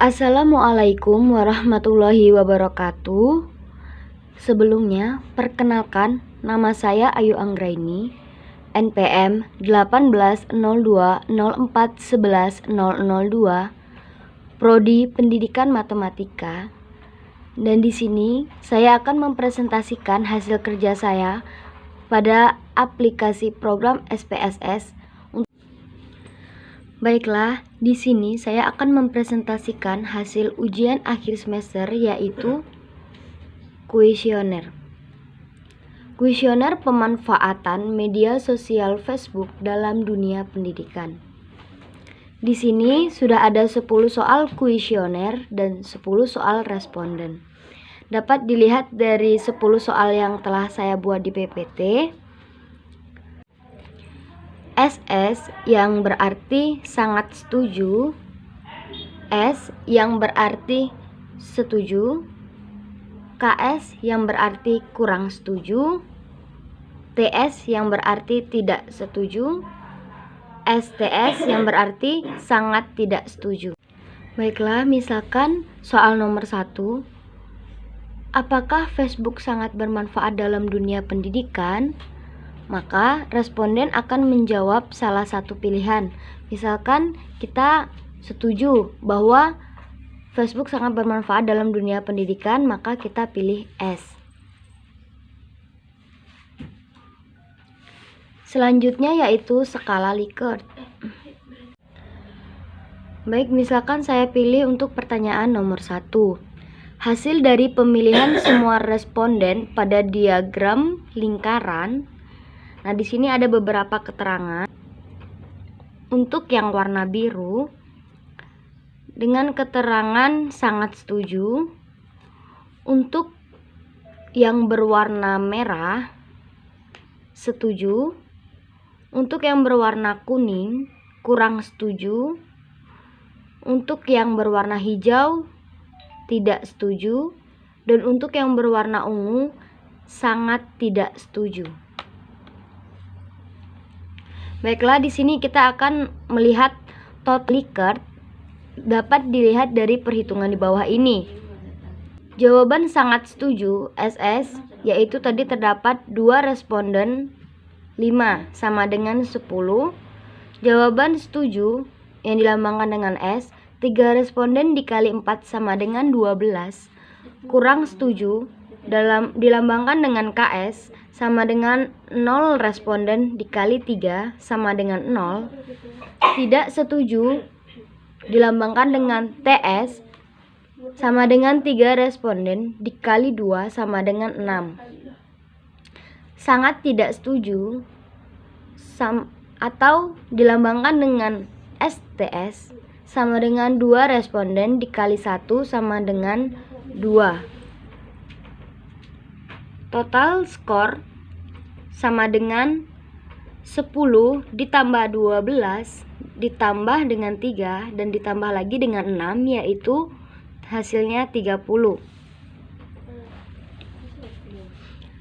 Assalamualaikum warahmatullahi wabarakatuh. Sebelumnya, perkenalkan, nama saya Ayu Anggraini, NPM 180204111002, Prodi Pendidikan Matematika. Dan di sini saya akan mempresentasikan hasil kerja saya pada aplikasi program SPSS. Baiklah, di sini saya akan mempresentasikan hasil ujian akhir semester, yaitu kuesioner. Kuesioner pemanfaatan media sosial Facebook dalam dunia pendidikan. Di sini sudah ada 10 soal kuesioner dan 10 soal responden. Dapat dilihat dari 10 soal yang telah saya buat di PPT. SS yang berarti sangat setuju, S yang berarti setuju, KS yang berarti kurang setuju, TS yang berarti tidak setuju, STS yang berarti sangat tidak setuju. Baiklah, misalkan soal nomor 1, apakah Facebook sangat bermanfaat dalam dunia pendidikan? Maka responden akan menjawab salah satu pilihan. Misalkan kita setuju bahwa Facebook sangat bermanfaat dalam dunia pendidikan, maka kita pilih S. Selanjutnya yaitu skala Likert. Baik, misalkan saya pilih untuk pertanyaan nomor 1. Hasil dari pemilihan semua responden pada diagram lingkaran. Nah, di sini ada beberapa keterangan. Untuk yang warna biru, dengan keterangan sangat setuju. Untuk yang berwarna merah, setuju. Untuk yang berwarna kuning, kurang setuju. Untuk yang berwarna hijau, tidak setuju. Dan untuk yang berwarna ungu, sangat tidak setuju. Baiklah, di sini kita akan melihat total Likert. Dapat dilihat dari perhitungan di bawah ini. Jawaban sangat setuju SS, yaitu tadi terdapat 2 responden 5 sama dengan 10. Jawaban setuju yang dilambangkan dengan S, 3 responden dikali 4 sama dengan 12. Kurang setuju dilambangkan dengan KS sama dengan 0 responden dikali 3 sama dengan 0. Tidak setuju dilambangkan dengan TS sama dengan 3 responden dikali 2 sama dengan 6. Sangat tidak setuju atau dilambangkan dengan STS sama dengan 2 responden dikali 1 sama dengan 2. Total skor sama dengan 10 ditambah 12 ditambah dengan 3 dan ditambah lagi dengan 6, yaitu hasilnya 30.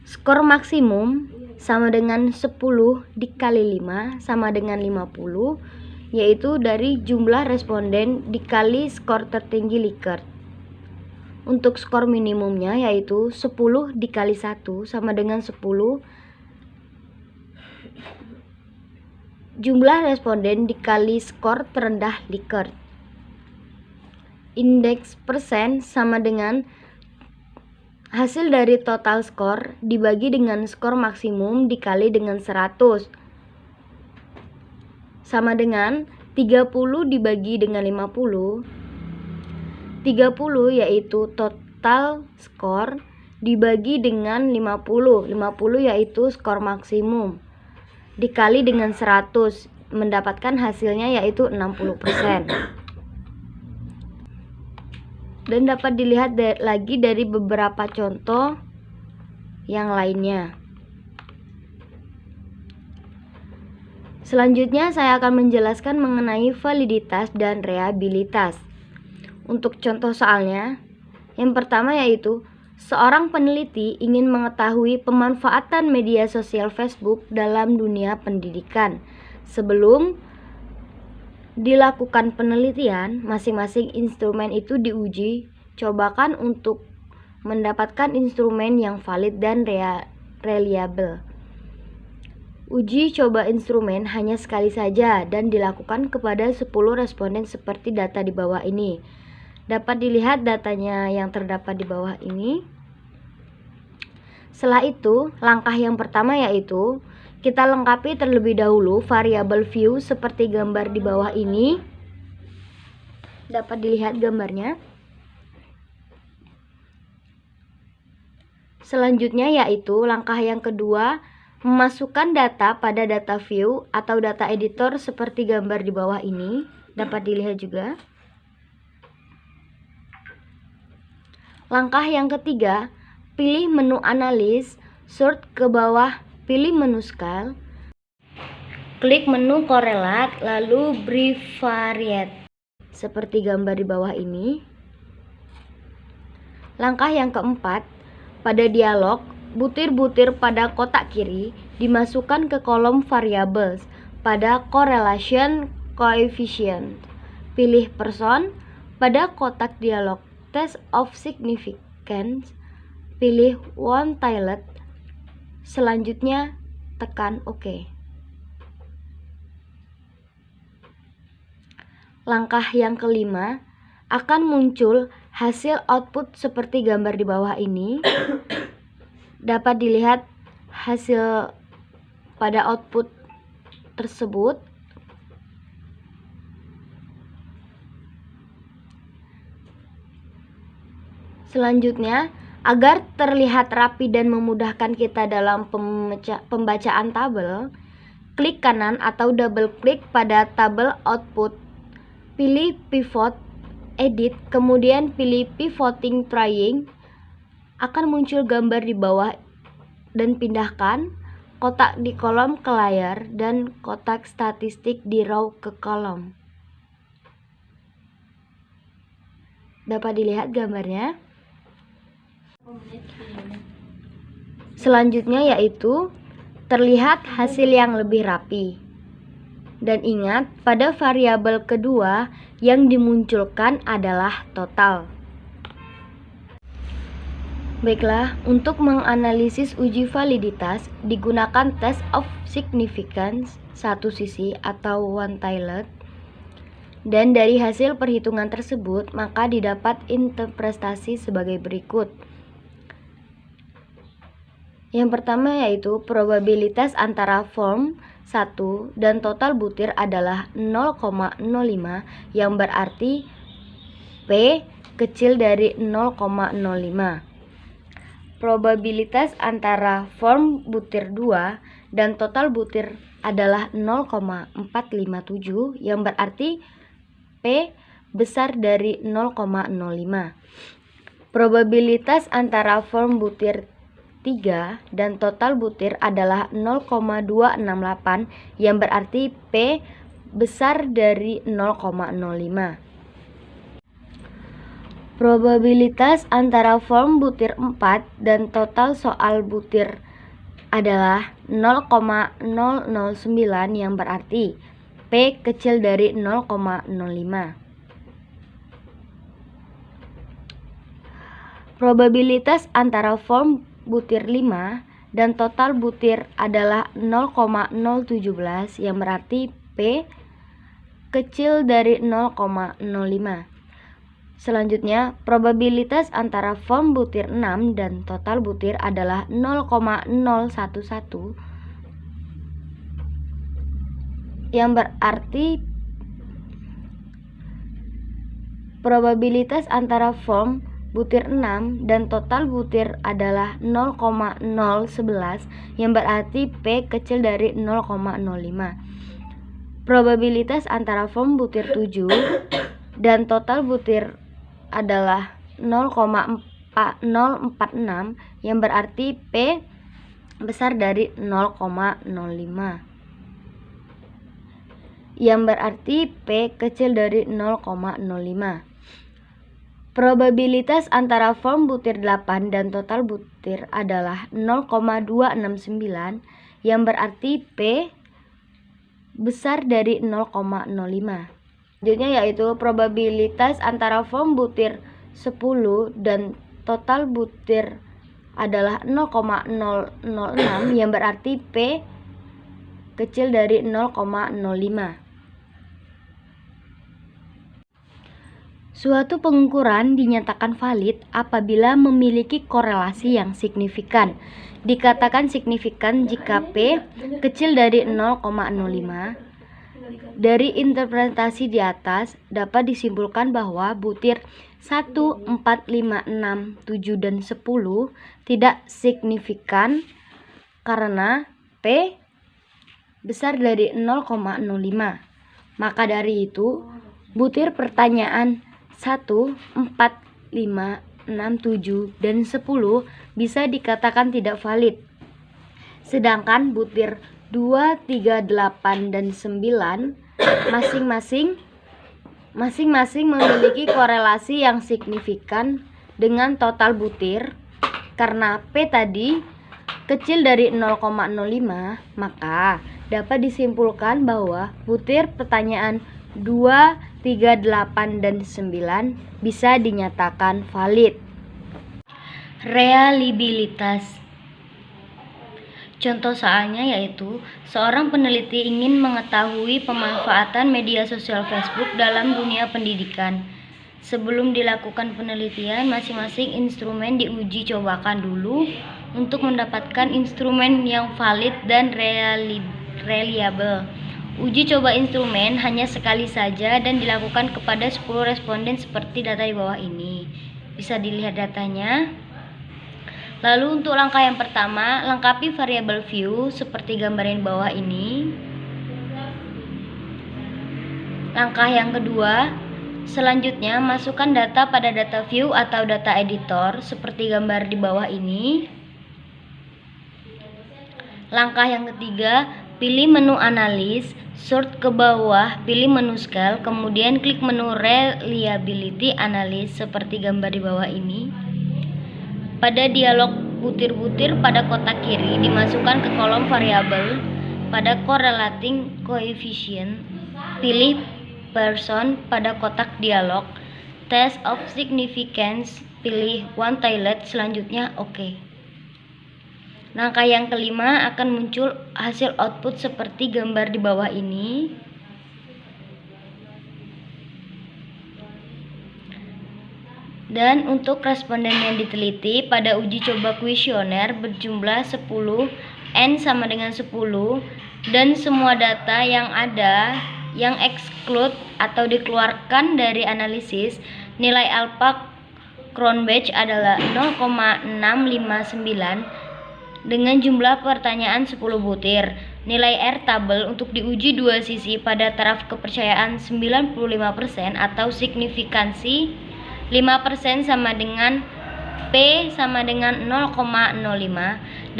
Skor maksimum sama dengan 10 dikali 5 sama dengan 50, yaitu dari jumlah responden dikali skor tertinggi Likert. Untuk skor minimumnya yaitu 10 dikali 1 sama dengan 10 jumlah responden dikali skor terendah Likert. Indeks persen sama dengan hasil dari total skor dibagi dengan skor maksimum dikali dengan 100 sama dengan 30 dibagi dengan 50. 30 yaitu total skor dibagi dengan 50. 50 yaitu skor maksimum dikali dengan 100, mendapatkan hasilnya yaitu 60%. Dan dapat dilihat lagi dari beberapa contoh yang lainnya. Selanjutnya saya akan menjelaskan mengenai validitas dan reabilitas. Untuk contoh soalnya, yang pertama yaitu seorang peneliti ingin mengetahui pemanfaatan media sosial Facebook dalam dunia pendidikan sebelum dilakukan penelitian, masing-masing instrumen itu diuji cobakan untuk mendapatkan instrumen yang valid dan reliable. Uji coba instrumen hanya sekali saja dan dilakukan kepada 10 responden seperti data di bawah ini. Dapat dilihat datanya yang terdapat di bawah ini. Setelah itu, langkah yang pertama yaitu kita lengkapi terlebih dahulu variabel view seperti gambar di bawah ini. Dapat dilihat gambarnya. Selanjutnya yaitu langkah yang kedua, memasukkan data pada data view atau data editor seperti gambar di bawah ini. Dapat dilihat juga. Langkah yang ketiga, pilih menu analis, sort ke bawah, pilih menu scale, klik menu correlate, lalu bivariate seperti gambar di bawah ini. Langkah yang keempat, pada dialog, butir-butir pada kotak kiri dimasukkan ke kolom variables pada correlation coefficient. Pilih person pada kotak dialog test of significance, pilih one-tiled. Selanjutnya tekan OK. Langkah yang kelima, akan muncul hasil output seperti gambar di bawah ini. Dapat dilihat hasil pada output tersebut. Selanjutnya, agar terlihat rapi dan memudahkan kita dalam pembacaan tabel, klik kanan atau double klik pada tabel output, pilih pivot, edit, kemudian pilih pivoting trying. Akan muncul gambar di bawah dan pindahkan kotak di kolom ke layar dan kotak statistik di row ke kolom. Dapat dilihat gambarnya. Selanjutnya yaitu terlihat hasil yang lebih rapi. Dan ingat, pada variabel kedua yang dimunculkan adalah total. Baiklah, untuk menganalisis uji validitas digunakan test of significance satu sisi atau one-tiled. Dan dari hasil perhitungan tersebut, maka didapat interpretasi sebagai berikut. Yang pertama yaitu probabilitas antara form 1 dan total butir adalah 0,05 yang berarti P kecil dari 0,05. Probabilitas antara form butir 2 dan total butir adalah 0,457 yang berarti P besar dari 0,05. Probabilitas antara form butir 3 dan total butir adalah 0,268 yang berarti P besar dari 0,05. Probabilitas antara form butir 4 dan total soal butir adalah 0,009 yang berarti P kecil dari 0,05. Probabilitas antara form butir 5 dan total butir adalah 0,017 yang berarti P kecil dari 0,05. Selanjutnya, probabilitas antara form butir 6 dan total butir adalah 0,011 yang berarti probabilitas antara form butir 6 dan total butir adalah 0,011 yang berarti P kecil dari 0,05. Probabilitas antara form butir 7 dan total butir adalah 0,046 yang berarti P besar dari 0,05 yang berarti P kecil dari 0,05. Probabilitas antara form butir 8 dan total butir adalah 0,269 yang berarti P besar dari 0,05. Selanjutnya yaitu probabilitas antara volume butir 10 dan total butir adalah 0,006 yang berarti P kecil dari 0,05. Suatu pengukuran dinyatakan valid apabila memiliki korelasi yang signifikan. Dikatakan signifikan jika P kecil dari 0,05. Dari interpretasi di atas dapat disimpulkan bahwa butir 1, 4, 5, 6, 7, dan 10 tidak signifikan karena P besar dari 0,05. Maka dari itu, butir pertanyaan 1, 4, 5, 6, 7, dan 10 bisa dikatakan tidak valid. Sedangkan butir 2, 3, 8, dan 9 masing-masing memiliki korelasi yang signifikan dengan total butir. Karena P tadi kecil dari 0,05, maka dapat disimpulkan bahwa butir pertanyaan 2, 3, 8, dan 9 bisa dinyatakan valid. Reliabilitas. Contoh soalnya yaitu, seorang peneliti ingin mengetahui pemanfaatan media sosial Facebook dalam dunia pendidikan. Sebelum dilakukan penelitian, masing-masing instrumen diuji cobakan dulu untuk mendapatkan instrumen yang valid dan reliable. Uji coba instrumen hanya sekali saja dan dilakukan kepada 10 responden seperti data di bawah ini. Bisa dilihat datanya. Lalu untuk langkah yang pertama, lengkapi variabel view seperti gambar yang di bawah ini. Langkah yang kedua, selanjutnya masukkan data pada data view atau data editor seperti gambar di bawah ini. Langkah yang ketiga, pilih menu analis, sort ke bawah, pilih menu scale, kemudian klik menu reliability analysis seperti gambar di bawah ini. Pada dialog butir-butir pada kotak kiri dimasukkan ke kolom variabel. Pada correlating coefficient, pilih person pada kotak dialog. Test of significance, pilih one tilde, selanjutnya oke. Langkah yang kelima akan muncul hasil output seperti gambar di bawah ini. Dan untuk responden yang diteliti pada uji coba kuesioner berjumlah 10, N sama dengan 10, dan semua data yang ada yang exclude atau dikeluarkan dari analisis, nilai alpha Cronbach adalah 0,659 dengan jumlah pertanyaan 10 butir. Nilai R tabel untuk diuji dua sisi pada taraf kepercayaan 95% atau signifikansi 5% sama dengan P sama dengan 0,05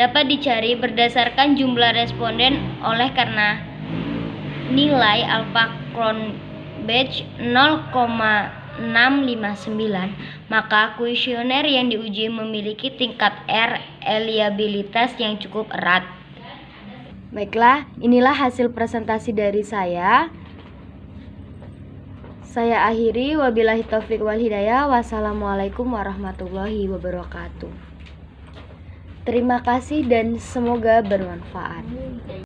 dapat dicari berdasarkan jumlah responden oleh karena nilai alpha Cronbach 0,659, maka kuesioner yang diuji memiliki tingkat reliabilitas yang cukup erat. Baiklah, inilah hasil presentasi dari saya. Saya akhiri, wabillahi taufik wal hidayah. Wassalamualaikum warahmatullahi wabarakatuh. Terima kasih dan semoga bermanfaat.